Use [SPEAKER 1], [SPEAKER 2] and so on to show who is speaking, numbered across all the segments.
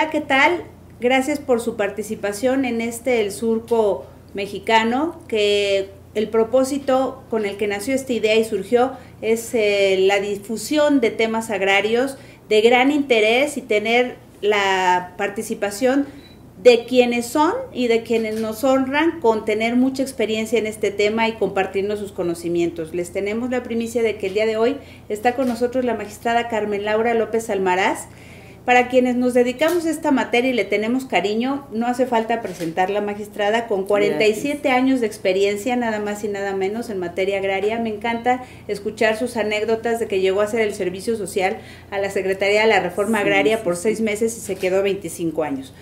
[SPEAKER 1] Hola, ¿qué tal? Gracias por su participación en El Surco Mexicano, que el propósito con el que nació esta idea y surgió es la difusión de temas agrarios de gran interés y tener la participación de quienes son y de quienes nos honran con tener mucha experiencia en este tema y compartirnos sus conocimientos. Les tenemos la primicia de que el día de hoy está con nosotros la magistrada Carmen Laura López Almaraz. Para quienes nos dedicamos a esta materia y le tenemos cariño, no hace falta presentar la magistrada con 47 años de experiencia, nada más y nada menos, en materia agraria. Me encanta escuchar sus anécdotas de que llegó a hacer el servicio social a la Secretaría de la Reforma Agraria por 6 meses y se quedó 25 años.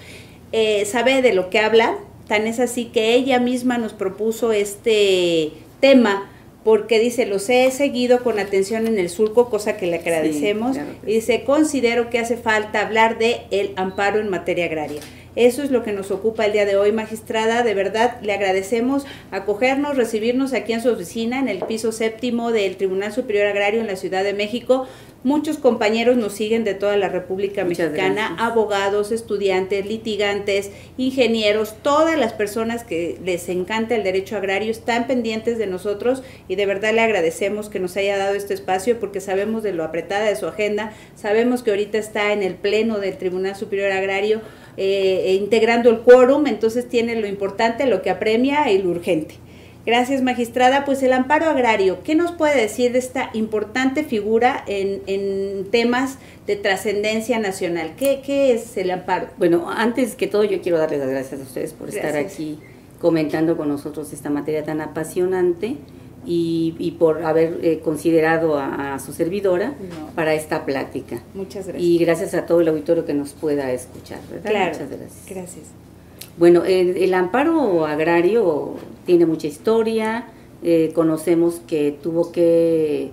[SPEAKER 1] Sabe de lo que habla, tan es así que ella misma nos propuso este tema, porque dice, los he seguido con atención en El Surco, cosa que le agradecemos, claro que y dice, considero que hace falta hablar de el amparo en materia agraria. Eso es lo que nos ocupa el día de hoy, magistrada. De verdad, le agradecemos acogernos, recibirnos aquí en su oficina, en el piso 7º del Tribunal Superior Agrario en la Ciudad de México. Muchos compañeros nos siguen de toda la República Mexicana, abogados, estudiantes, litigantes, ingenieros, todas las personas que les encanta el derecho agrario están pendientes de nosotros y de verdad le agradecemos que nos haya dado este espacio porque sabemos de lo apretada de su agenda, sabemos que ahorita está en el pleno del Tribunal Superior Agrario integrando el quórum, entonces tiene lo importante, lo que apremia y lo urgente. Gracias, magistrada. Pues el amparo agrario, ¿qué nos puede decir de esta importante figura en temas de trascendencia nacional? ¿Qué es el amparo?
[SPEAKER 2] Bueno, antes que todo yo quiero darles las gracias a ustedes por estar aquí comentando con nosotros esta materia tan apasionante y por haber considerado a su servidora para esta plática.
[SPEAKER 1] Muchas gracias.
[SPEAKER 2] Y gracias a todo el auditorio que nos pueda escuchar, ¿verdad?
[SPEAKER 1] Claro,
[SPEAKER 2] muchas gracias.
[SPEAKER 1] Gracias.
[SPEAKER 2] Bueno, el amparo agrario tiene mucha historia, conocemos que tuvo que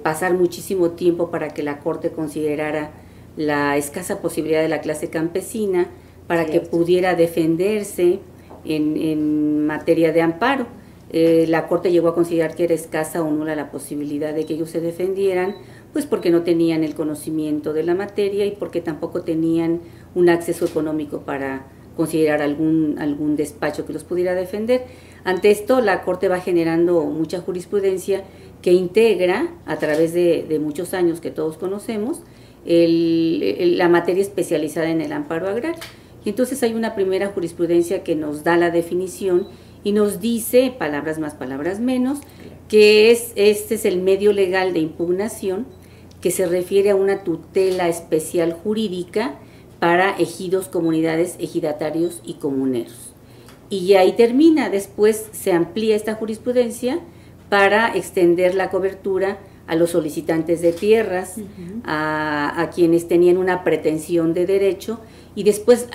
[SPEAKER 2] pasar muchísimo tiempo para que la Corte considerara la escasa posibilidad de la clase campesina para que pudiera defenderse en materia de amparo. La Corte llegó a considerar que era escasa o nula la posibilidad de que ellos se defendieran, pues porque no tenían el conocimiento de la materia y porque tampoco tenían un acceso económico para considerar algún despacho que los pudiera defender. Ante esto, la Corte va generando mucha jurisprudencia que integra, a través de muchos años que todos conocemos, la materia especializada en el amparo agrario. Y entonces hay una primera jurisprudencia que nos da la definición y nos dice, palabras más, palabras menos, que este es el medio legal de impugnación que se refiere a una tutela especial jurídica para ejidos, comunidades, ejidatarios y comuneros. Y ahí termina, después se amplía esta jurisprudencia para extender la cobertura a los solicitantes de tierras, a quienes tenían una pretensión de derecho, y después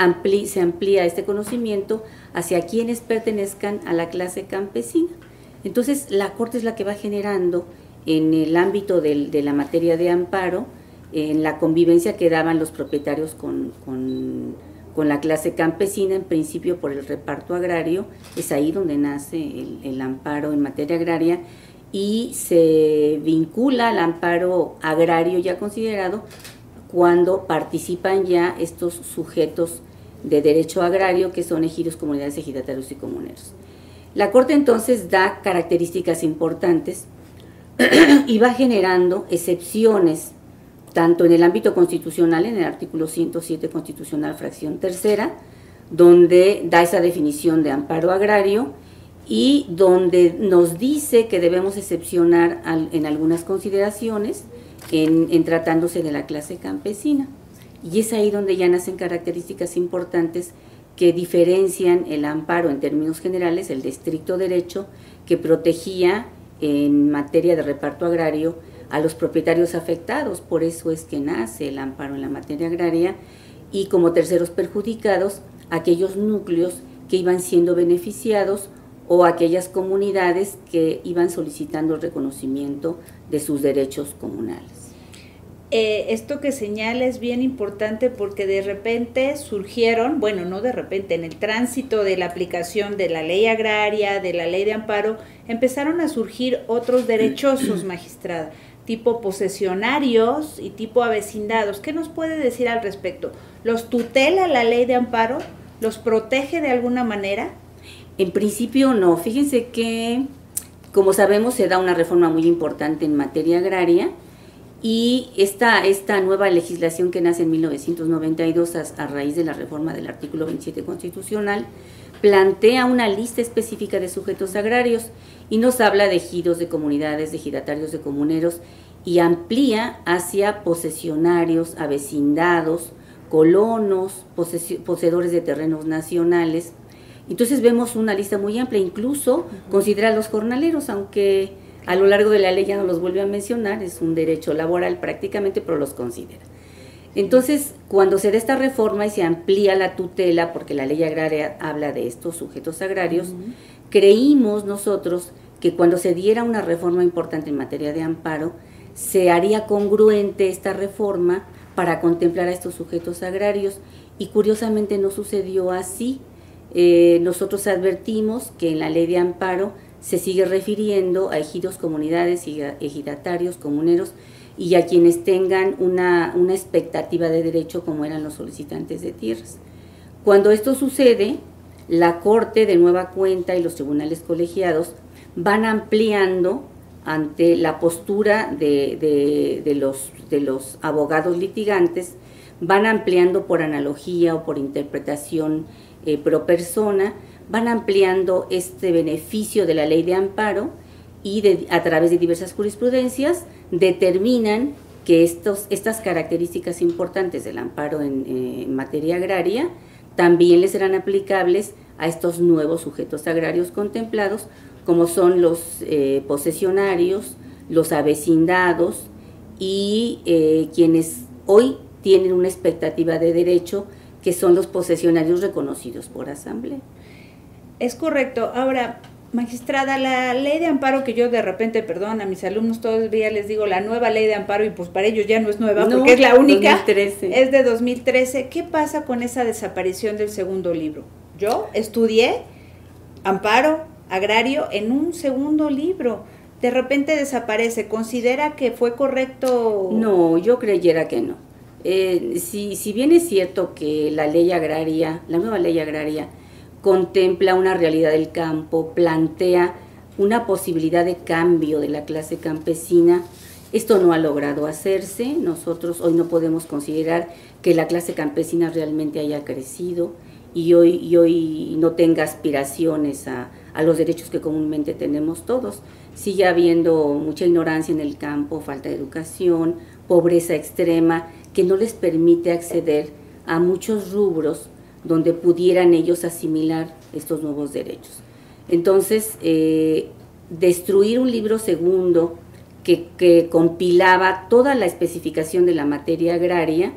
[SPEAKER 2] se amplía este conocimiento hacia quienes pertenezcan a la clase campesina. Entonces la Corte es la que va generando en el ámbito de la materia de amparo, en la convivencia que daban los propietarios con la clase campesina, en principio por el reparto agrario, es ahí donde nace el amparo en materia agraria y se vincula al amparo agrario ya considerado cuando participan ya estos sujetos de derecho agrario que son ejidos, comunidades, ejidatarios y comuneros. La Corte entonces da características importantes y va generando excepciones tanto en el ámbito constitucional, en el artículo 107 constitucional, fracción tercera, donde da esa definición de amparo agrario y donde nos dice que debemos excepcionar en algunas consideraciones en tratándose de la clase campesina. Y es ahí donde ya nacen características importantes que diferencian el amparo en términos generales, el de estricto derecho, que protegía en materia de reparto agrario a los propietarios afectados, por eso es que nace el amparo en la materia agraria, y como terceros perjudicados, aquellos núcleos que iban siendo beneficiados o aquellas comunidades que iban solicitando el reconocimiento de sus derechos comunales.
[SPEAKER 1] Esto que señala es bien importante porque de repente surgieron, bueno, no de repente, en el tránsito de la aplicación de la ley agraria, de la ley de amparo, empezaron a surgir otros derechosos, magistrada. tipo posesionarios y tipo avecindados. ¿Qué nos puede decir al respecto? ¿Los tutela la ley de amparo? ¿Los protege de alguna manera?
[SPEAKER 2] En principio no. Fíjense que, como sabemos, se da una reforma muy importante en materia agraria, y esta nueva legislación que nace en 1992 a raíz de la reforma del artículo 27 constitucional plantea una lista específica de sujetos agrarios y nos habla de ejidos, de comunidades, de ejidatarios, de comuneros, y amplía hacia posesionarios, avecindados, colonos, poseedores de terrenos nacionales. Entonces vemos una lista muy amplia, incluso considera a los jornaleros, aunque a lo largo de la ley ya no los vuelve a mencionar, es un derecho laboral prácticamente, pero los considera. Entonces, cuando se da esta reforma y se amplía la tutela, porque la ley agraria habla de estos sujetos agrarios, creímos nosotros que cuando se diera una reforma importante en materia de amparo, se haría congruente esta reforma para contemplar a estos sujetos agrarios, y curiosamente no sucedió así. Nosotros advertimos que en la ley de amparo se sigue refiriendo a ejidos, comunidades, ejidatarios, comuneros y a quienes tengan una expectativa de derecho, como eran los solicitantes de tierras. Cuando esto sucede, la Corte de nueva cuenta y los tribunales colegiados van ampliando ante la postura de los abogados litigantes, van ampliando por analogía o por interpretación pro persona, van ampliando este beneficio de la ley de amparo, y a través de diversas jurisprudencias determinan que estas características importantes del amparo en materia agraria también les serán aplicables a estos nuevos sujetos agrarios contemplados, como son los posesionarios, los avecindados y quienes hoy tienen una expectativa de derecho, que son los posesionarios reconocidos por asamblea.
[SPEAKER 1] Es correcto. Ahora, magistrada, la ley de amparo, que yo de repente, perdón, a mis alumnos todavía les digo la nueva ley de amparo, y pues para ellos ya no es nueva, no, porque es la única, 2013. Es de 2013. ¿Qué pasa con esa desaparición del segundo libro? Yo estudié amparo agrario en un segundo libro, de repente desaparece. ¿Considera que fue correcto?
[SPEAKER 2] No, yo creyera que no. Si bien es cierto que la ley agraria, la nueva ley agraria, contempla una realidad del campo, plantea una posibilidad de cambio de la clase campesina, esto no ha logrado hacerse. Nosotros hoy no podemos considerar que la clase campesina realmente haya crecido y hoy no tenga aspiraciones a los derechos que comúnmente tenemos todos. Sigue habiendo mucha ignorancia en el campo, falta de educación, pobreza extrema, que no les permite acceder a muchos rubros donde pudieran ellos asimilar estos nuevos derechos. Entonces, destruir un libro segundo que compilaba toda la especificación de la materia agraria,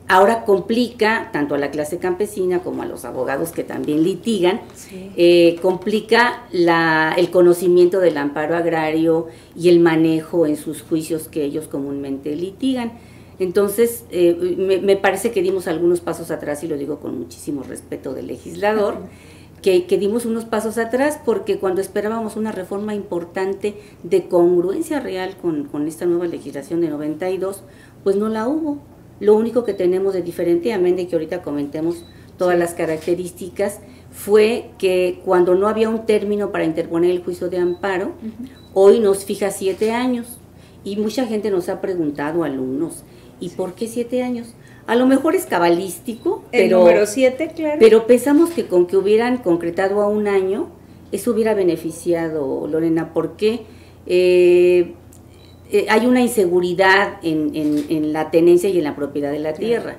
[SPEAKER 2] ahora complica tanto a la clase campesina como a los abogados que también litigan, sí. Complica el conocimiento del amparo agrario y el manejo en sus juicios que ellos comúnmente litigan. Entonces, me parece que dimos algunos pasos atrás, y lo digo con muchísimo respeto del legislador, que dimos unos pasos atrás, porque cuando esperábamos una reforma importante de congruencia real con esta nueva legislación de 92, pues no la hubo. Lo único que tenemos de diferente, amén de que ahorita comentemos todas las características, fue que cuando no había un término para interponer el juicio de amparo, hoy nos fija 7 años, y mucha gente nos ha preguntado, alumnos, ¿y por qué 7 años? A lo mejor es cabalístico,
[SPEAKER 1] el número 7, claro.
[SPEAKER 2] Pero pensamos que con que hubieran concretado a 1 año, eso hubiera beneficiado, Lorena, porque hay una inseguridad en la tenencia y en la propiedad de la tierra.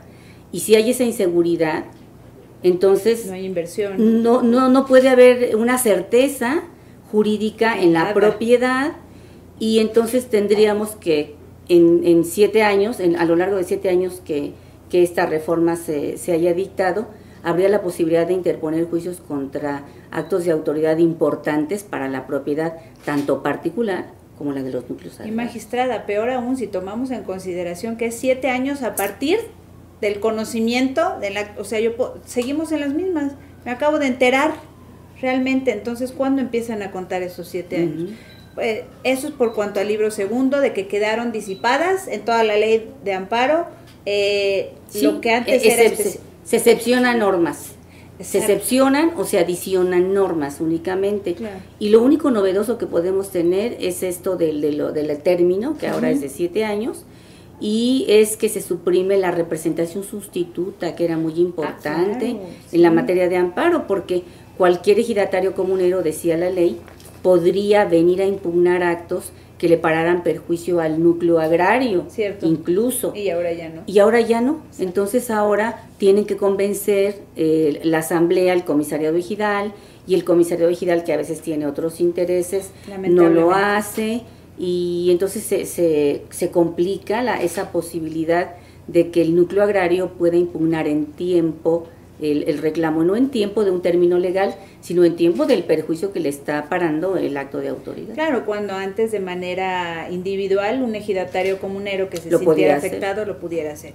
[SPEAKER 2] Y si hay esa inseguridad, entonces
[SPEAKER 1] no hay inversión.
[SPEAKER 2] No puede haber una certeza jurídica en la propiedad, y entonces tendríamos que en 7 años, a lo largo de 7 años que esta reforma se haya dictado, habría la posibilidad de interponer juicios contra actos de autoridad importantes para la propiedad, tanto particular como la de los núcleos agrarios.
[SPEAKER 1] Y magistrada, peor aún si tomamos en consideración que es 7 años a partir del conocimiento, o sea, seguimos en las mismas, me acabo de enterar realmente. Entonces, ¿cuándo empiezan a contar esos 7 años? Eso es por cuanto al libro segundo, de que quedaron disipadas en toda la ley de amparo,
[SPEAKER 2] Sí,
[SPEAKER 1] lo que antes era
[SPEAKER 2] se excepcionan normas.
[SPEAKER 1] Exacto.
[SPEAKER 2] Se excepcionan o se adicionan normas únicamente.
[SPEAKER 1] Claro.
[SPEAKER 2] Y lo único novedoso que podemos tener es esto del término, que ahora es de 7 años, y es que se suprime la representación sustituta, que era muy importante
[SPEAKER 1] claro,
[SPEAKER 2] en la materia de amparo, porque cualquier ejidatario comunero, decía la ley, podría venir a impugnar actos que le pararan perjuicio al núcleo agrario,
[SPEAKER 1] Cierto.
[SPEAKER 2] Incluso.
[SPEAKER 1] Y ahora ya no.
[SPEAKER 2] Y ahora ya no. Sí. Entonces ahora tienen que convencer la asamblea, el comisariado ejidal, y el comisariado ejidal, que a veces tiene otros intereses, no lo hace, y entonces se complica esa posibilidad de que el núcleo agrario pueda impugnar en tiempo el reclamo, no en tiempo de un término legal, sino en tiempo del perjuicio que le está parando el acto de autoridad.
[SPEAKER 1] Claro, cuando antes de manera individual un ejidatario comunero que se sintiera afectado lo pudiera hacer.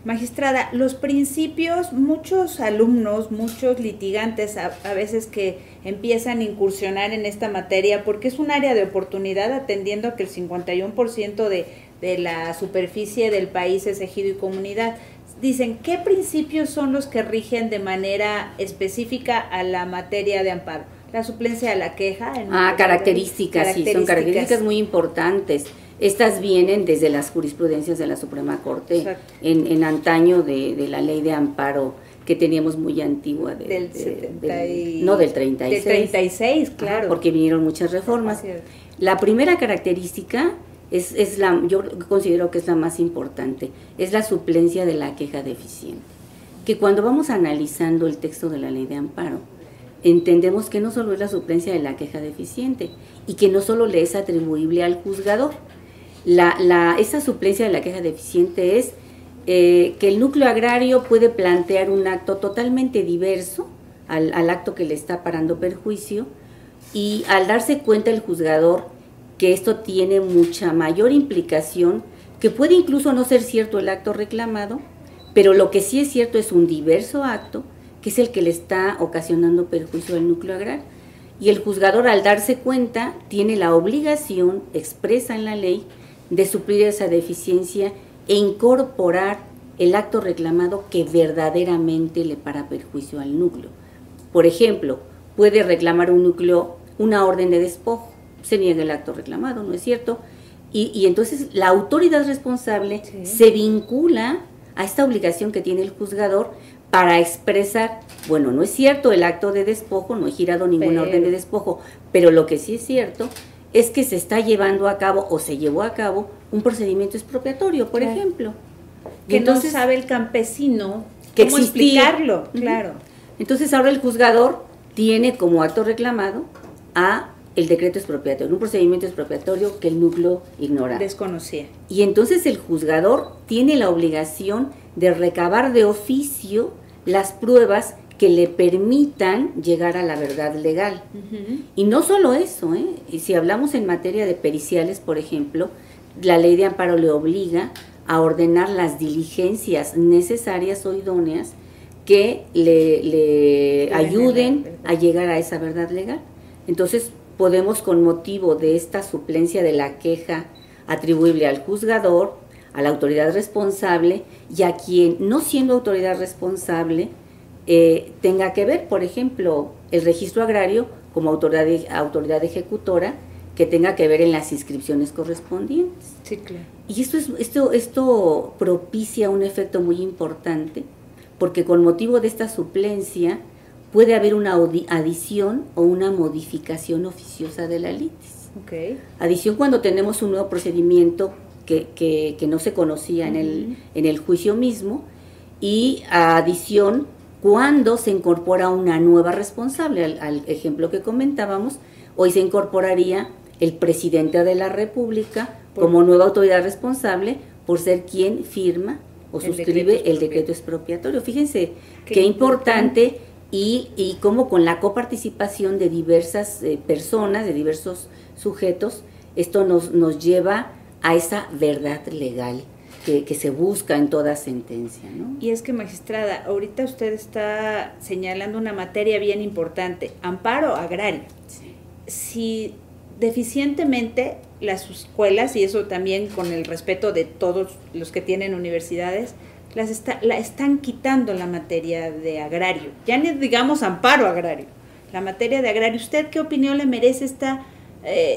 [SPEAKER 1] Magistrada, los principios, muchos alumnos, muchos litigantes a veces que empiezan a incursionar en esta materia porque es un área de oportunidad, atendiendo a que el 51% de la superficie del país es ejido y comunidad. Dicen, ¿qué principios son los que rigen de manera específica a la materia de amparo? La suplencia de la queja.
[SPEAKER 2] Características, sí, son características muy importantes. Estas vienen desde las jurisprudencias de la Suprema Corte, en antaño de la ley de amparo que teníamos muy antigua.
[SPEAKER 1] Del 36.
[SPEAKER 2] Del 36.
[SPEAKER 1] Del 36, claro.
[SPEAKER 2] Ajá, porque vinieron muchas reformas. La primera característica yo considero que es la más importante, es la suplencia de la queja deficiente. Que cuando vamos analizando el texto de la ley de amparo, entendemos que no solo es la suplencia de la queja deficiente y que no solo le es atribuible al juzgador. Esa suplencia de la queja deficiente es que el núcleo agrario puede plantear un acto totalmente diverso al acto que le está parando perjuicio, y al darse cuenta el juzgador que esto tiene mucha mayor implicación, que puede incluso no ser cierto el acto reclamado, pero lo que sí es cierto es un diverso acto, que es el que le está ocasionando perjuicio al núcleo agrario. Y el juzgador, al darse cuenta, tiene la obligación expresa en la ley de suplir esa deficiencia e incorporar el acto reclamado que verdaderamente le para perjuicio al núcleo. Por ejemplo, puede reclamar un núcleo una orden de despojo, se niega el acto reclamado, ¿no es cierto? Y entonces la autoridad responsable se vincula a esta obligación que tiene el juzgador para expresar, bueno, no es cierto el acto de despojo, no he girado ninguna orden de despojo, pero lo que sí es cierto es que se está llevando a cabo o se llevó a cabo un procedimiento expropiatorio, por ejemplo.
[SPEAKER 1] Que entonces no sabe el campesino
[SPEAKER 2] que
[SPEAKER 1] cómo explicarlo, claro.
[SPEAKER 2] Entonces ahora el juzgador tiene como acto reclamado a el decreto expropiatorio, un procedimiento expropiatorio que el núcleo ignoraba.
[SPEAKER 1] Desconocía.
[SPEAKER 2] Y entonces el juzgador tiene la obligación de recabar de oficio las pruebas que le permitan llegar a la verdad legal. Y no solo eso, y si hablamos en materia de periciales, por ejemplo, la ley de amparo le obliga a ordenar las diligencias necesarias o idóneas que le ayuden a llegar a esa verdad legal. Entonces, podemos, con motivo de esta suplencia de la queja atribuible al juzgador, a la autoridad responsable, y a quien, no siendo autoridad responsable, tenga que ver, por ejemplo, el registro agrario como autoridad ejecutora, que tenga que ver en las inscripciones correspondientes.
[SPEAKER 1] Sí, claro.
[SPEAKER 2] Y esto propicia un efecto muy importante, porque con motivo de esta suplencia puede haber una adición o una modificación oficiosa de la litis.
[SPEAKER 1] Okay.
[SPEAKER 2] Adición cuando tenemos un nuevo procedimiento que no se conocía en el juicio mismo, y adición cuando se incorpora una nueva responsable. Al ejemplo que comentábamos, hoy se incorporaría el presidente de la República como nueva autoridad responsable por ser quien firma o suscribe el decreto expropiatorio. Fíjense qué importante. Y cómo con la coparticipación de diversas personas, de diversos sujetos, esto nos lleva a esa verdad legal que se busca en toda sentencia, ¿no?
[SPEAKER 1] Y es que, magistrada, ahorita usted está señalando una materia bien importante, amparo agrario. Sí. Si deficientemente las escuelas, y eso también con el respeto de todos los que tienen universidades, la están quitando la materia de agrario, ya ni digamos amparo agrario, la materia de agrario. ¿Usted qué opinión le merece esta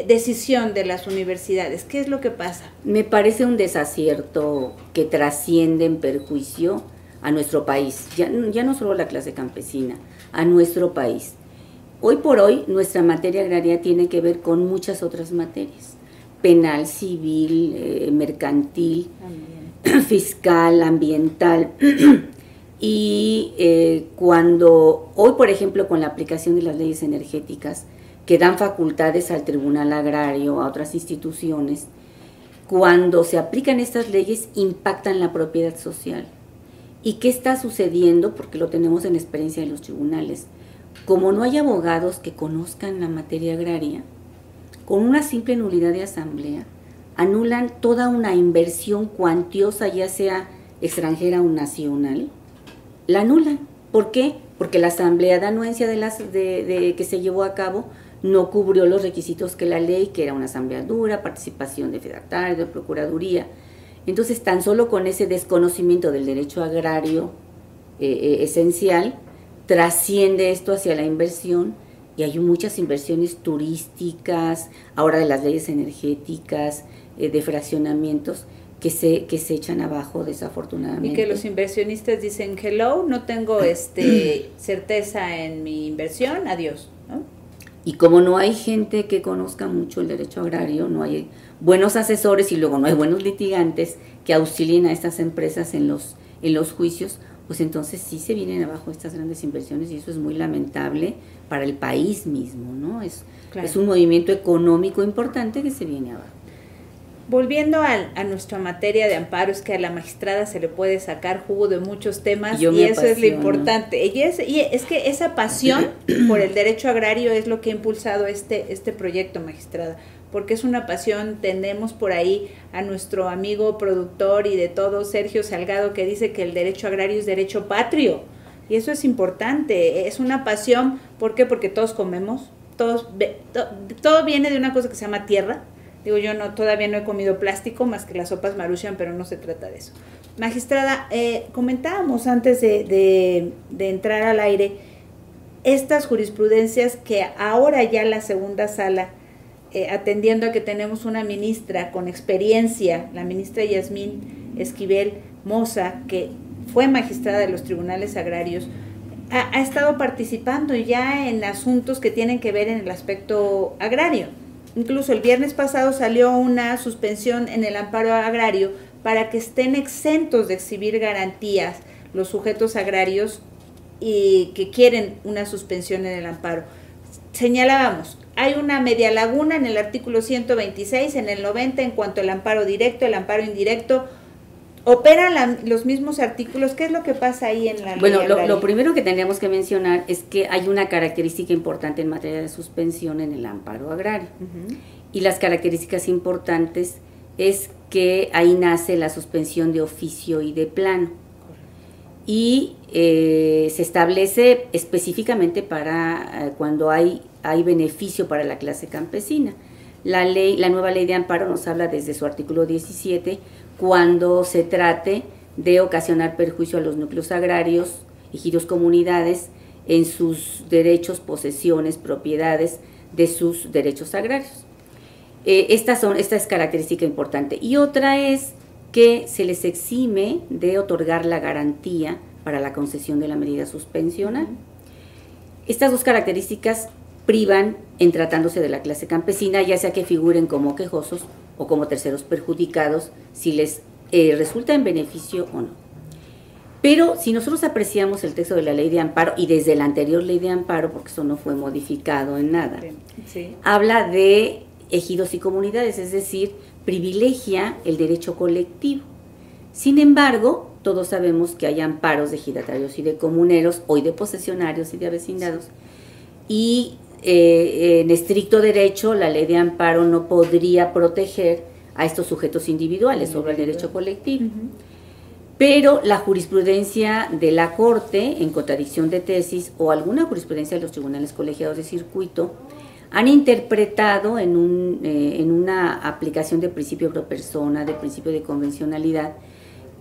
[SPEAKER 1] decisión de las universidades? ¿Qué es lo que pasa?
[SPEAKER 2] Me parece un desacierto que trasciende en perjuicio a nuestro país, ya no solo a la clase campesina, a nuestro país. Hoy por hoy nuestra materia agraria tiene que ver con muchas otras materias, penal, civil, mercantil, fiscal, ambiental. Y cuando hoy, por ejemplo, con la aplicación de las leyes energéticas que dan facultades al Tribunal Agrario, a otras instituciones, cuando se aplican estas leyes impactan la propiedad social. ¿Y qué está sucediendo? Porque lo tenemos en experiencia de los tribunales. Como no hay abogados que conozcan la materia agraria, con una simple nulidad de asamblea, anulan toda una inversión cuantiosa, ya sea extranjera o nacional, la anulan. ¿Por qué? Porque la asamblea de anuencia que se llevó a cabo no cubrió los requisitos que la ley, que era una asamblea dura, participación de fedatarios, de procuraduría. Entonces, tan solo con ese desconocimiento del derecho agrario esencial, trasciende esto hacia la inversión, y hay muchas inversiones turísticas, ahora de las leyes energéticas, de fraccionamientos, que se echan abajo desafortunadamente.
[SPEAKER 1] Y que los inversionistas dicen, hello, no tengo certeza en mi inversión, adiós, ¿no?
[SPEAKER 2] Y como no hay gente que conozca mucho el derecho agrario, no hay buenos asesores y luego no hay buenos litigantes que auxilien a estas empresas en los juicios, pues entonces sí se vienen abajo estas grandes inversiones, y eso es muy lamentable para el país mismo, ¿no?
[SPEAKER 1] Claro.
[SPEAKER 2] Es un movimiento económico importante que se viene abajo.
[SPEAKER 1] Volviendo a nuestra materia de amparo, es que a la magistrada se le puede sacar jugo de muchos temas, y eso es lo importante. Y es que esa pasión por el derecho agrario es lo que ha impulsado este proyecto, magistrada, porque es una pasión. Tenemos por ahí a nuestro amigo productor y de todo, Sergio Salgado, que dice que el derecho agrario es derecho patrio, y eso es importante, es una pasión. ¿Por qué? Porque todos comemos, todo viene de una cosa que se llama tierra. Digo, yo todavía no he comido plástico más que las sopas Maruchan, pero no se trata de eso. Magistrada, comentábamos antes de entrar al aire estas jurisprudencias que ahora ya la segunda sala, atendiendo a que tenemos una ministra con experiencia, la ministra Yasmín Esquivel Moza, que fue magistrada de los tribunales agrarios, ha estado participando ya en asuntos que tienen que ver en el aspecto agrario. Incluso el viernes pasado salió una suspensión en el amparo agrario para que estén exentos de exhibir garantías los sujetos agrarios y que quieren una suspensión en el amparo. Señalábamos, hay una media laguna en el artículo 126, en el 90, en cuanto al amparo directo, el amparo indirecto. ¿Operan los mismos artículos? ¿Qué es lo que pasa ahí en la ley?
[SPEAKER 2] Bueno, lo primero que tendríamos que mencionar es que hay una característica importante en materia de suspensión en el amparo agrario. Y las características importantes es que ahí nace la suspensión de oficio y de plano. Y se establece específicamente para cuando hay beneficio para la clase campesina. La nueva ley de amparo nos habla desde su artículo 17, cuando se trate de ocasionar perjuicio a los núcleos agrarios, ejidos, comunidades, en sus derechos, posesiones, propiedades de sus derechos agrarios. Esta es característica importante. Y otra es que se les exime de otorgar la garantía para la concesión de la medida suspensional. Estas dos características privan en tratándose de la clase campesina, ya sea que figuren como quejosos o como terceros perjudicados, si les resulta en beneficio o no. Pero si nosotros apreciamos el texto de la ley de amparo, y desde la anterior ley de amparo, porque eso no fue modificado en nada, sí, habla de ejidos y comunidades, es decir, privilegia el derecho colectivo. Sin embargo, todos sabemos que hay amparos de ejidatarios y de comuneros, hoy de posesionarios y de avecindados, y en estricto derecho la ley de amparo no podría proteger a estos sujetos individuales sobre el derecho colectivo. Pero la jurisprudencia de la Corte, en contradicción de tesis, o alguna jurisprudencia de los tribunales colegiados de circuito, han interpretado en una aplicación de principio pro persona, de principio de convencionalidad,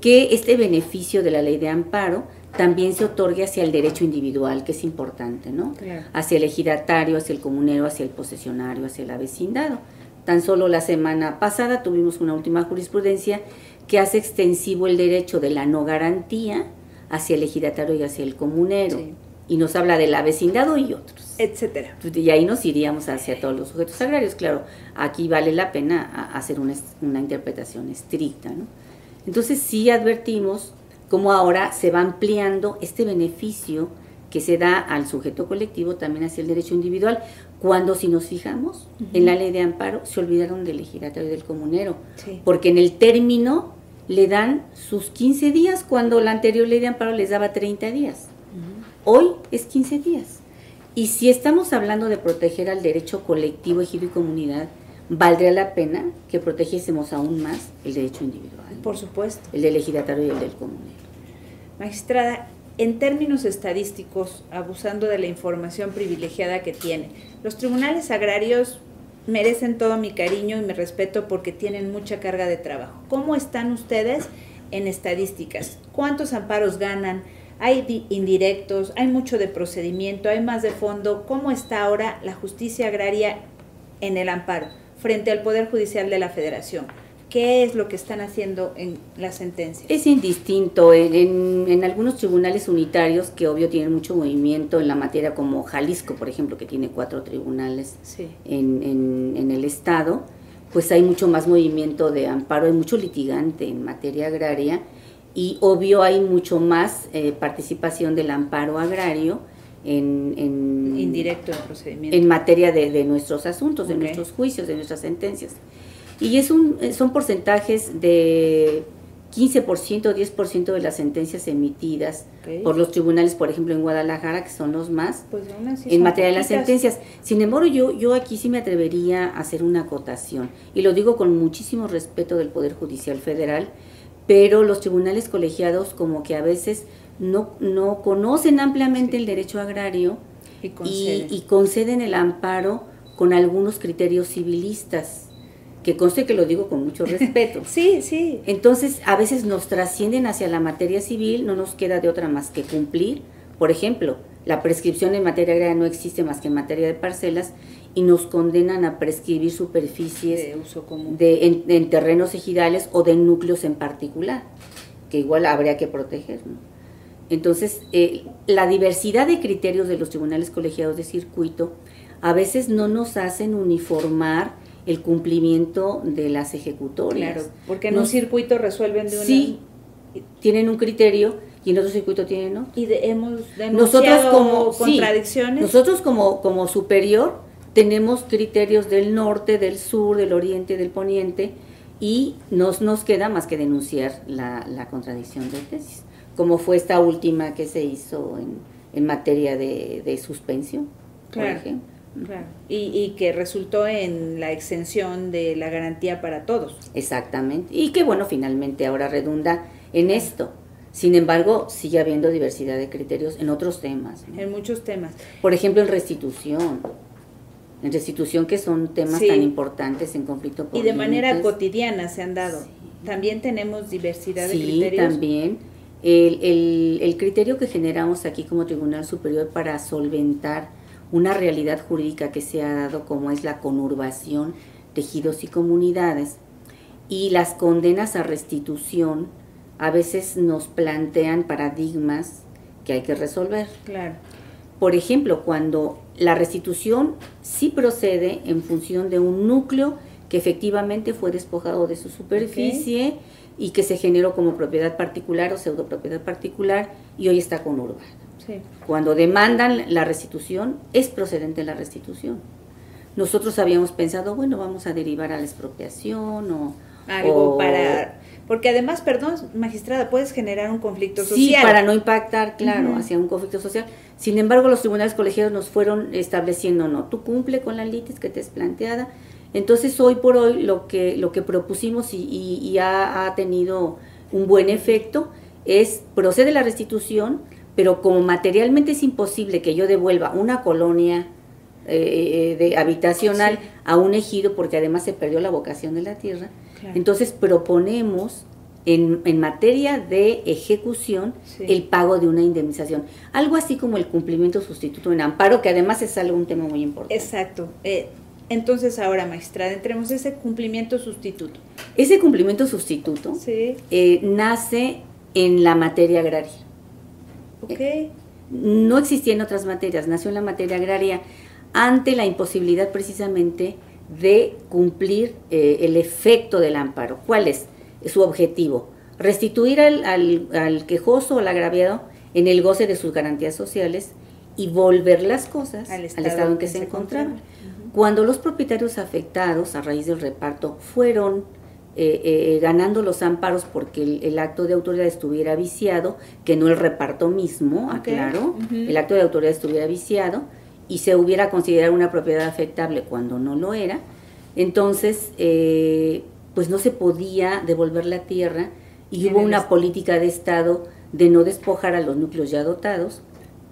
[SPEAKER 2] que este beneficio de la ley de amparo también se otorgue hacia el derecho individual, que es importante, ¿no?
[SPEAKER 1] Claro.
[SPEAKER 2] Hacia el ejidatario, hacia el comunero, hacia el posesionario, hacia el avecindado. Tan solo la semana pasada tuvimos una última jurisprudencia que hace extensivo el derecho de la no garantía hacia el ejidatario y hacia el comunero.
[SPEAKER 1] Sí.
[SPEAKER 2] Y nos habla del avecindado y otros,
[SPEAKER 1] etcétera.
[SPEAKER 2] Y ahí nos iríamos hacia todos los sujetos agrarios. Claro, aquí vale la pena hacer una interpretación estricta, ¿no? Entonces sí advertimos cómo ahora se va ampliando este beneficio que se da al sujeto colectivo también hacia el derecho individual, cuando, si nos fijamos, en la ley de amparo se olvidaron del ejidatario y del comunero,
[SPEAKER 1] sí,
[SPEAKER 2] porque en el término le dan sus 15 días cuando la anterior ley de amparo les daba 30 días. Hoy es 15 días. Y si estamos hablando de proteger al derecho colectivo, ejido y comunidad, valdría la pena que protegiésemos aún más el derecho individual.
[SPEAKER 1] por supuesto.
[SPEAKER 2] El del ejidatario y el del comunero.
[SPEAKER 1] Magistrada, en términos estadísticos, abusando de la información privilegiada que tiene, los tribunales agrarios merecen todo mi cariño y mi respeto porque tienen mucha carga de trabajo. ¿Cómo están ustedes en estadísticas? ¿Cuántos amparos ganan? ¿Hay indirectos? ¿Hay mucho de procedimiento? ¿Hay más de fondo? ¿Cómo está ahora la justicia agraria en el amparo frente al Poder Judicial de la Federación? ¿Qué es lo que están haciendo en las sentencias?
[SPEAKER 2] Es indistinto. En algunos tribunales unitarios, que obvio tienen mucho movimiento en la materia, como Jalisco, por ejemplo, que tiene 4 tribunales
[SPEAKER 1] sí,
[SPEAKER 2] en el estado, pues hay mucho más movimiento de amparo, hay mucho litigante en materia agraria, y obvio hay mucho más participación del amparo agrario
[SPEAKER 1] indirecto en procedimiento.
[SPEAKER 2] En materia de nuestros asuntos, de
[SPEAKER 1] Okay.
[SPEAKER 2] nuestros juicios, de nuestras sentencias. Y son porcentajes de 15%, 10% de las sentencias emitidas
[SPEAKER 1] Okay.
[SPEAKER 2] por los tribunales, por ejemplo, en Guadalajara, que son los más,
[SPEAKER 1] Pues aún así
[SPEAKER 2] en
[SPEAKER 1] son
[SPEAKER 2] materia de las
[SPEAKER 1] poquitas.
[SPEAKER 2] sentencias. Sin embargo, yo aquí sí me atrevería a hacer una acotación, y lo digo con muchísimo respeto del Poder Judicial Federal, pero los tribunales colegiados como que a veces no conocen ampliamente el derecho agrario y conceden el amparo con algunos criterios civilistas, que conste que lo digo con mucho respeto.
[SPEAKER 1] Sí, sí.
[SPEAKER 2] Entonces, a veces nos trascienden hacia la materia civil, no nos queda de otra más que cumplir. Por ejemplo, la prescripción en materia agraria no existe más que en materia de parcelas, y nos condenan a prescribir superficies
[SPEAKER 1] de uso común
[SPEAKER 2] en terrenos ejidales o de núcleos en particular, que igual habría que proteger, ¿no? Entonces, la diversidad de criterios de los tribunales colegiados de circuito a veces no nos hacen uniformar el cumplimiento de las ejecutorias.
[SPEAKER 1] Claro, porque en un circuito resuelven de una...
[SPEAKER 2] Sí, tienen un criterio y en otro circuito tienen otro.
[SPEAKER 1] Y hemos denunciado contradicciones.
[SPEAKER 2] Sí, nosotros como superior tenemos criterios del norte, del sur, del oriente, del poniente, y nos queda más que denunciar la contradicción de tesis, como fue esta última que se hizo en materia de suspensión,
[SPEAKER 1] claro,
[SPEAKER 2] por ejemplo.
[SPEAKER 1] Claro. Y que resultó en la exención de la garantía para todos.
[SPEAKER 2] Exactamente, y que bueno, finalmente ahora redunda en esto. Sin embargo, sigue habiendo diversidad de criterios en otros temas, ¿no?
[SPEAKER 1] En muchos temas.
[SPEAKER 2] Por ejemplo, en restitución, que son temas
[SPEAKER 1] Sí.
[SPEAKER 2] tan importantes en conflicto por
[SPEAKER 1] Y de manera
[SPEAKER 2] límites.
[SPEAKER 1] cotidiana se han dado.
[SPEAKER 2] Sí.
[SPEAKER 1] También tenemos diversidad de
[SPEAKER 2] Sí,
[SPEAKER 1] criterios.
[SPEAKER 2] también. El criterio que generamos aquí como Tribunal Superior para solventar una realidad jurídica que se ha dado, como es la conurbación de ejidos y comunidades, y las condenas a restitución, a veces nos plantean paradigmas que hay que resolver.
[SPEAKER 1] Claro.
[SPEAKER 2] Por ejemplo, cuando la restitución sí procede en función de un núcleo que efectivamente fue despojado de su superficie, y que se generó como propiedad particular o pseudopropiedad particular y hoy está conurbada.
[SPEAKER 1] Sí.
[SPEAKER 2] Cuando demandan la restitución, es procedente la restitución. Nosotros habíamos pensado, bueno, vamos a derivar a la expropiación
[SPEAKER 1] algo para... Porque además, perdón, magistrada, puedes generar un conflicto social.
[SPEAKER 2] Sí, para no impactar, claro, hacia un conflicto social. Sin embargo, los tribunales colegiados nos fueron estableciendo, no, tú cumple con la litis que te es planteada. Entonces, hoy por hoy, lo que propusimos y ha tenido un buen efecto es, procede la restitución, pero como materialmente es imposible que yo devuelva una colonia habitacional
[SPEAKER 1] Sí.
[SPEAKER 2] a un ejido, porque además se perdió la vocación de la tierra.
[SPEAKER 1] Claro.
[SPEAKER 2] Entonces proponemos en materia de ejecución
[SPEAKER 1] Sí.
[SPEAKER 2] el pago de una indemnización, algo así como el cumplimiento sustituto en amparo, que además es algo un tema muy importante.
[SPEAKER 1] Exacto. Entonces ahora, magistrada, entremos ese cumplimiento sustituto.
[SPEAKER 2] Ese cumplimiento sustituto
[SPEAKER 1] Sí.
[SPEAKER 2] Nace en la materia agraria.
[SPEAKER 1] Ok.
[SPEAKER 2] No existía en otras materias, nació en la materia agraria ante la imposibilidad precisamente de cumplir el efecto del amparo. ¿Cuál es su objetivo? Restituir al quejoso o al agraviado en el goce de sus garantías sociales y volver las cosas al estado en que se encontraban. Cuando los propietarios afectados a raíz del reparto fueron ganando los amparos porque el acto de autoridad estuviera viciado, que no el reparto mismo, aclaro, el acto de autoridad estuviera viciado y se hubiera considerado una propiedad afectable cuando no lo era, entonces pues no se podía devolver la tierra y hubo una política de Estado de no despojar a los núcleos ya dotados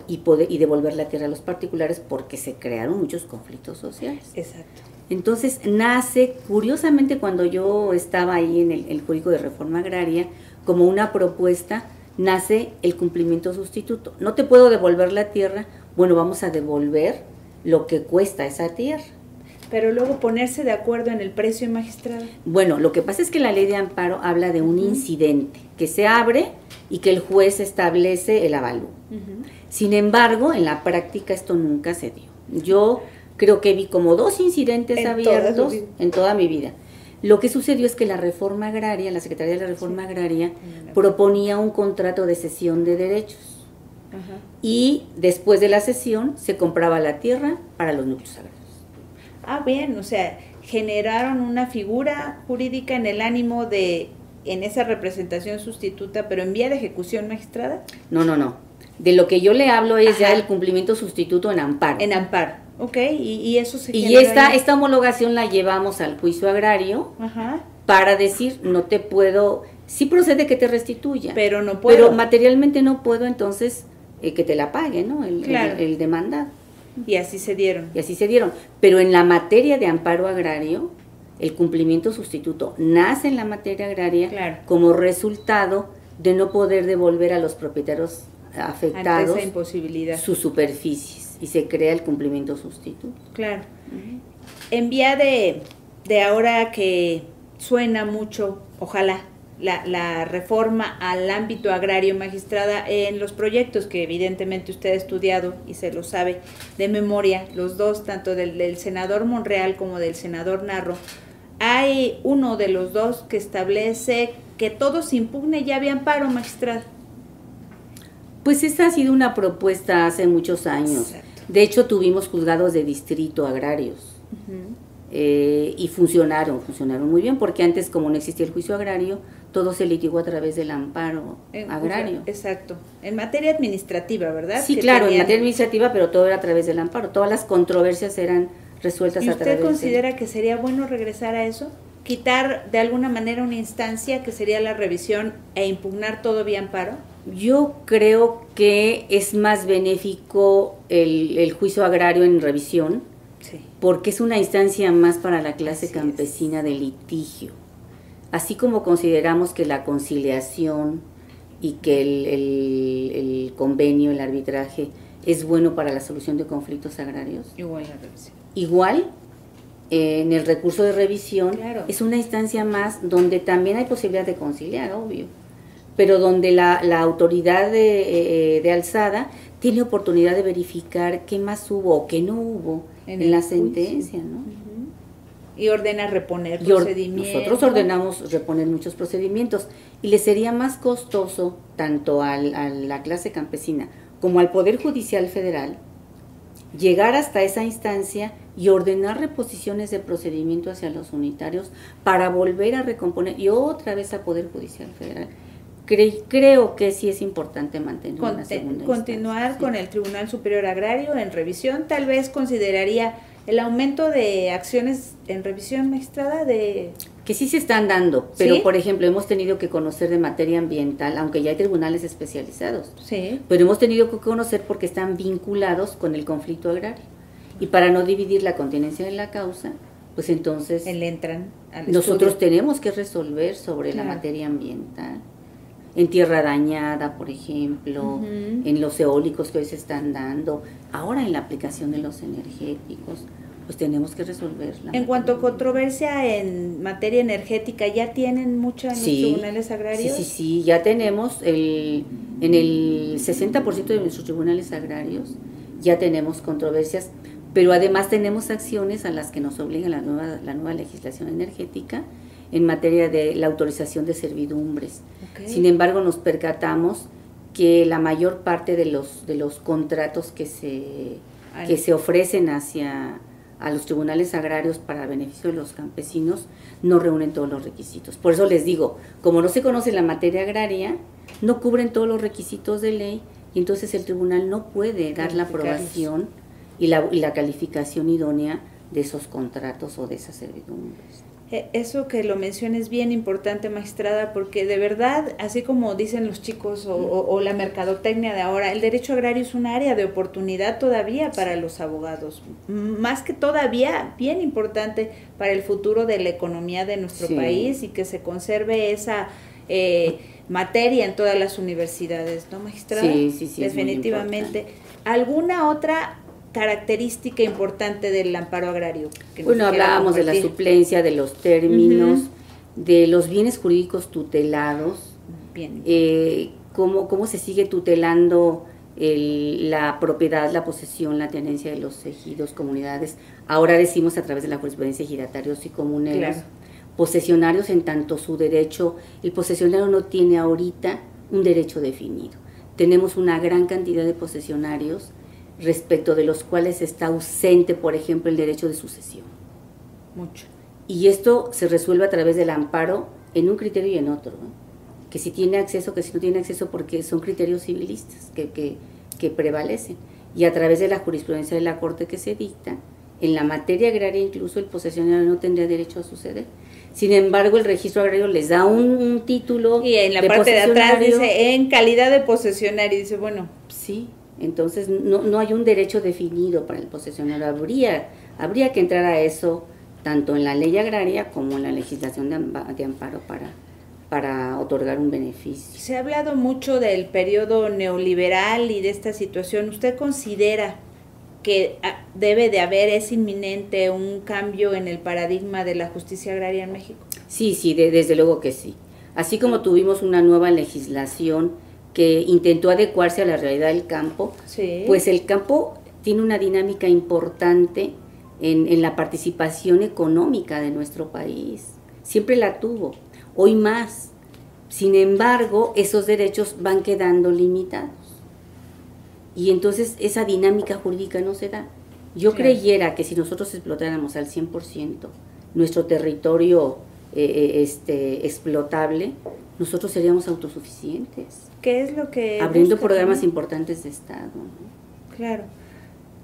[SPEAKER 2] y devolver la tierra a los particulares porque se crearon muchos conflictos sociales.
[SPEAKER 1] Exacto.
[SPEAKER 2] Entonces nace, curiosamente cuando yo estaba ahí en el Jurídico de Reforma Agraria, como una propuesta, nace el cumplimiento sustituto. No te puedo devolver la tierra, bueno, vamos a devolver lo que cuesta esa tierra.
[SPEAKER 1] Pero luego ponerse de acuerdo en el precio, magistrada.
[SPEAKER 2] Bueno, lo que pasa es que la ley de amparo habla de un incidente que se abre y que el juez establece el avalúo. Sin embargo, en la práctica esto nunca se dio. Yo creo que vi como 2 incidentes abiertos en toda mi vida. Lo que sucedió es que la Reforma Agraria, la Secretaría de la Reforma Agraria, proponía un contrato de cesión de derechos. Y después de la cesión se compraba la tierra para los núcleos agrarios.
[SPEAKER 1] Ah, bien, o sea, generaron una figura jurídica en el ánimo en esa representación sustituta, pero en vía de ejecución, magistrada.
[SPEAKER 2] No. De lo que yo le hablo es ya el cumplimiento sustituto en amparo.
[SPEAKER 1] En amparo, ok, y eso se
[SPEAKER 2] Y esta homologación la llevamos al juicio agrario para decir, no te puedo, sí procede que te restituya,
[SPEAKER 1] pero no puedo.
[SPEAKER 2] Pero materialmente no puedo, entonces que te la pague, ¿no? El demandado.
[SPEAKER 1] Y así se dieron.
[SPEAKER 2] Pero en la materia de amparo agrario, el cumplimiento sustituto nace en la materia agraria como resultado de no poder devolver a los propietarios afectados
[SPEAKER 1] ante esa imposibilidad
[SPEAKER 2] sus superficies y se crea el cumplimiento sustituto.
[SPEAKER 1] Claro. En vía de ahora que suena mucho, ojalá, la reforma al ámbito agrario, magistrada, en los proyectos que evidentemente usted ha estudiado y se lo sabe de memoria, los dos, tanto del senador Monreal como del senador Narro, hay uno de los dos que establece que todo se impugne ya vía amparo, magistrada.
[SPEAKER 2] Pues esta ha sido una propuesta hace muchos años. Exacto. De hecho, tuvimos juzgados de distrito agrarios y funcionaron muy bien, porque antes, como no existía el juicio agrario, todo se litigó a través del amparo agrario.
[SPEAKER 1] Exacto. En materia administrativa, ¿verdad?
[SPEAKER 2] Sí, claro, en materia administrativa, pero todo era a través del amparo. Todas las controversias eran resueltas a través del...
[SPEAKER 1] ¿Y usted considera que sería bueno regresar a eso? ¿Quitar de alguna manera una instancia que sería la revisión e impugnar todo vía amparo?
[SPEAKER 2] Yo creo que es más benéfico el juicio agrario en revisión, porque es una instancia más para la clase campesina de litigio. Así como consideramos que la conciliación y que el convenio, el arbitraje, es bueno para la solución de conflictos agrarios.
[SPEAKER 1] Igual la revisión.
[SPEAKER 2] Igual, en el recurso de revisión, es una instancia más donde también hay posibilidad de conciliar, obvio, pero donde la autoridad de alzada tiene oportunidad de verificar qué más hubo o qué no hubo en la sentencia, ¿no?
[SPEAKER 1] Y ordena reponer procedimientos.
[SPEAKER 2] Nosotros ordenamos reponer muchos procedimientos y le sería más costoso tanto a la clase campesina como al Poder Judicial Federal llegar hasta esa instancia y ordenar reposiciones de procedimiento hacia los unitarios para volver a recomponer y otra vez a Poder Judicial Federal. Creo que sí es importante mantener una segunda
[SPEAKER 1] continuar
[SPEAKER 2] instancia,
[SPEAKER 1] con el Tribunal Superior Agrario en revisión. Tal vez consideraría el aumento de acciones en revisión, magistrada,
[SPEAKER 2] que sí se están dando, pero por ejemplo hemos tenido que conocer de materia ambiental, aunque ya hay tribunales especializados, pero hemos tenido que conocer porque están vinculados con el conflicto agrario Y para no dividir la continencia de la causa, pues entonces
[SPEAKER 1] entran al
[SPEAKER 2] nosotros
[SPEAKER 1] estudio.
[SPEAKER 2] Tenemos que resolver sobre la materia ambiental. En tierra dañada, por ejemplo, en los eólicos que hoy se están dando, ahora en la aplicación de los energéticos, pues tenemos que resolverla.
[SPEAKER 1] En cuanto a controversia en materia energética, ¿ya tienen mucha en los tribunales agrarios?
[SPEAKER 2] Sí, ya tenemos en el 60% de nuestros tribunales agrarios, ya tenemos controversias, pero además tenemos acciones a las que nos obliga la nueva legislación energética en materia de la autorización de servidumbres. Okay. Sin embargo, nos percatamos que la mayor parte de los contratos que se ofrecen a los tribunales agrarios para beneficio de los campesinos no reúnen todos los requisitos. Por eso les digo, como no se conoce la materia agraria, no cubren todos los requisitos de ley y entonces el tribunal no puede dar la aprobación y la calificación idónea de esos contratos o de esas servidumbres.
[SPEAKER 1] Eso que lo menciona es bien importante, magistrada, porque de verdad, así como dicen los chicos o la mercadotecnia de ahora, el derecho agrario es un área de oportunidad todavía para los abogados, más que todavía bien importante para el futuro de la economía de nuestro país y que se conserve esa materia en todas las universidades, ¿no, magistrada?
[SPEAKER 2] Sí,
[SPEAKER 1] definitivamente. ¿Alguna otra característica importante del amparo agrario?
[SPEAKER 2] Bueno, hablábamos de la suplencia, de los términos, de los bienes jurídicos tutelados, cómo se sigue tutelando la propiedad, la posesión, la tenencia de los ejidos, comunidades. Ahora decimos a través de la jurisprudencia ejidatarios y comuneros, posesionarios en tanto su derecho, el posesionario no tiene ahorita un derecho definido. Tenemos una gran cantidad de posesionarios respecto de los cuales está ausente, por ejemplo, el derecho de sucesión.
[SPEAKER 1] Mucho.
[SPEAKER 2] Y esto se resuelve a través del amparo en un criterio y en otro, ¿no? Que si tiene acceso, que si no tiene acceso, porque son criterios civilistas que prevalecen. Y a través de la jurisprudencia de la Corte que se dicta, en la materia agraria incluso el posesionario no tendría derecho a suceder. Sin embargo, el registro agrario les da un título.
[SPEAKER 1] Y en la parte de atrás dice, en calidad de posesionario, dice, bueno.
[SPEAKER 2] Sí. Entonces no hay un derecho definido para el posesionario. Habría que entrar a eso tanto en la ley agraria como en la legislación de amparo para otorgar un beneficio.
[SPEAKER 1] Se ha hablado mucho del periodo neoliberal y de esta situación. ¿Usted considera que debe de haber, es inminente, un cambio en el paradigma de la justicia agraria en México?
[SPEAKER 2] Sí, desde luego que sí. Así como tuvimos una nueva legislación que intentó adecuarse a la realidad del campo, pues el campo tiene una dinámica importante en la participación económica de nuestro país. Siempre la tuvo, hoy más. Sin embargo, esos derechos van quedando limitados. Y entonces esa dinámica jurídica no se da. Yo creyera que si nosotros explotáramos al 100% nuestro territorio explotable, nosotros seríamos autosuficientes.
[SPEAKER 1] ¿Qué es lo que
[SPEAKER 2] abriendo programas importantes de Estado, ¿no?
[SPEAKER 1] Claro.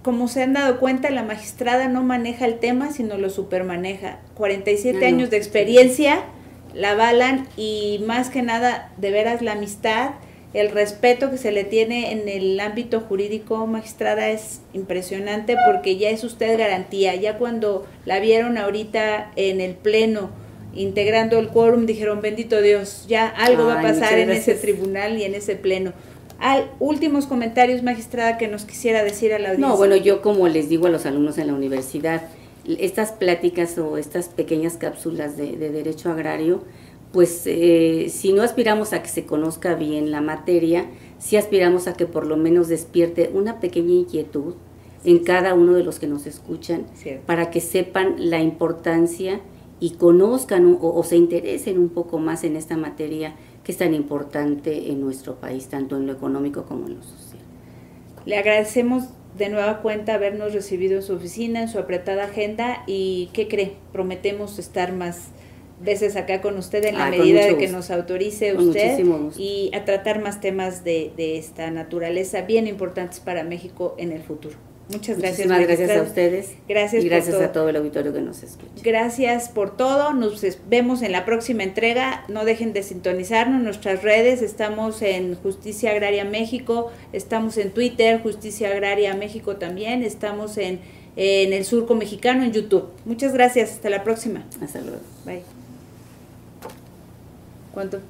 [SPEAKER 1] Como se han dado cuenta, la magistrada no maneja el tema, sino lo supermaneja. 47 años de experiencia la avalan y más que nada, de veras, la amistad, el respeto que se le tiene en el ámbito jurídico, magistrada, es impresionante porque ya es usted garantía. Ya cuando la vieron ahorita en el pleno, integrando el quórum, dijeron, bendito Dios, ya algo va a pasar en ese tribunal y en ese pleno. Últimos comentarios, magistrada, que nos quisiera decir a la audiencia.
[SPEAKER 2] No, bueno, yo como les digo a los alumnos en la universidad, estas pláticas o estas pequeñas cápsulas de derecho agrario, pues si no aspiramos a que se conozca bien la materia, sí aspiramos a que por lo menos despierte una pequeña inquietud en cada uno de los que nos escuchan, para que sepan la importancia y conozcan o se interesen un poco más en esta materia que es tan importante en nuestro país, tanto en lo económico como en lo social.
[SPEAKER 1] Le agradecemos de nueva cuenta habernos recibido en su oficina, en su apretada agenda, y ¿qué cree? Prometemos estar más veces acá con usted en la medida de que nos autorice usted y a tratar más temas de esta naturaleza bien importantes para México en el futuro. Muchas gracias.
[SPEAKER 2] Muchísimas gracias a ustedes.
[SPEAKER 1] Gracias.
[SPEAKER 2] Y gracias a todo el auditorio que nos escucha.
[SPEAKER 1] Gracias por todo. Nos vemos en la próxima entrega. No dejen de sintonizarnos en nuestras redes. Estamos en Justicia Agraria México. Estamos en Twitter, Justicia Agraria México también. Estamos en en el Surco Mexicano en YouTube. Muchas gracias, hasta la próxima.
[SPEAKER 2] Hasta luego.
[SPEAKER 1] Bye. ¿Cuánto?